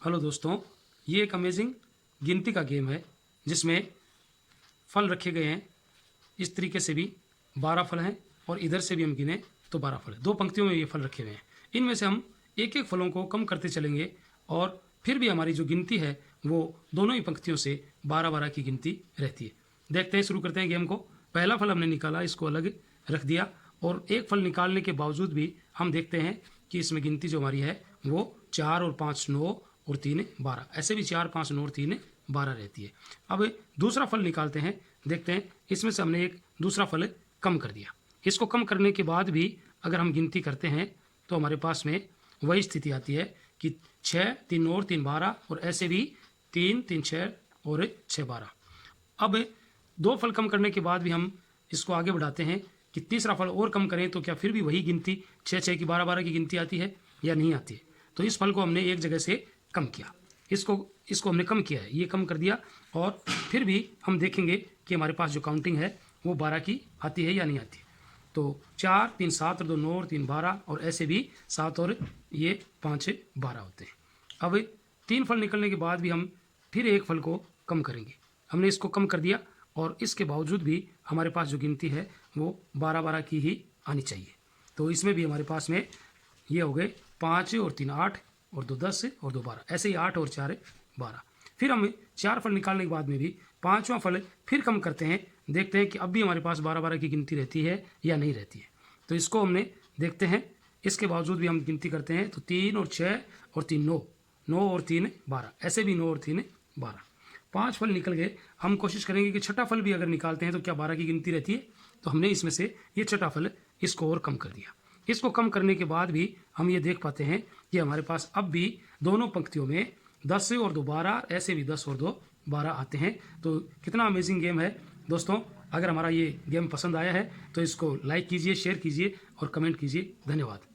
Hello दोस्तों, ये एक अमेजिंग गिनती का गेम है जिसमें फल रखे गए हैं। इस तरीके से भी 12 फल हैं और इधर से भी हम गिने तो 12 फल हैं। दो पंक्तियों में ये फल रखे हुए हैं। इनमें से हम एक एक फलों को कम करते चलेंगे और फिर भी हमारी जो गिनती है वो दोनों ही पंक्तियों से 12-12 की गिनती रहती है। देखते हैं, शुरू करते हैं गेम को। पहला फल हमने निकाला, इसको अलग रख दिया और एक फल निकालने के बावजूद भी हम देखते हैं कि इसमें गिनती जो हमारी है वो 4 और 5 9 और 3 12, ऐसे भी 4 5 9 और 3 12 रहती है। अब दूसरा फल निकालते हैं, देखते हैं इसमें से हमने एक दूसरा फल कम कर दिया। इसको कम करने के बाद भी अगर हम गिनती करते हैं तो हमारे पास में वही स्थिति आती है कि 6 3 और 3 12 और ऐसे भी 3 3 6 और 6 12। अब दो फल कम करने के बाद भी हम इसको आगे बढ़ाते हैं कि तीसरा फल और कम करें तो क्या फिर भी वही गिनती 6 6 की 12 12 की गिनती आती है या नहीं आती है। तो इस फल को हमने एक जगह से कम किया, इसको हमने कम किया है, ये कम कर दिया और फिर भी हम देखेंगे कि हमारे पास जो काउंटिंग है वो 12 की आती है या नहीं आती है। तो 4 3 7 और 2 9 और 3 12 और ऐसे भी 7 और ये 5 12 होते हैं। अब 3 फल निकलने के बाद भी हम फिर एक फल को कम करेंगे। हमने इसको कम कर दिया और इसके बावजूद भी हमारे पास जो गिनती है वो 12-12 की ही आनी चाहिए। तो इसमें भी हमारे पास में ये हो गए 5 और 3 8 और 2 10 और 2 12, ऐसे ही 8 और 4 12। फिर हम 4 फल निकालने के बाद में भी पांचवा फल फिर कम करते हैं, देखते हैं कि अब भी हमारे पास 12-12 की गिनती रहती है या नहीं रहती है। तो इसको हमने देखते हैं, इसके बावजूद भी हम गिनती करते हैं तो 3 और 6 और 3 9 9 और 3 12, ऐसे भी 9 और 3 12। 5 फल निकल गए। हम कोशिश करेंगे कि छठा फल भी अगर निकालते हैं तो क्या 12 की गिनती रहती है। तो हमने इसमें से ये छठा फल इसको और कम कर दिया। इसको कम करने के बाद भी हम ये देख पाते हैं कि हमारे पास अब भी दोनों पंक्तियों में 10 और 2 12, ऐसे भी 10 और 2 12 आते हैं। तो कितना अमेजिंग गेम है दोस्तों। अगर हमारा ये गेम पसंद आया है तो इसको लाइक कीजिए, शेयर कीजिए और कमेंट कीजिए। धन्यवाद।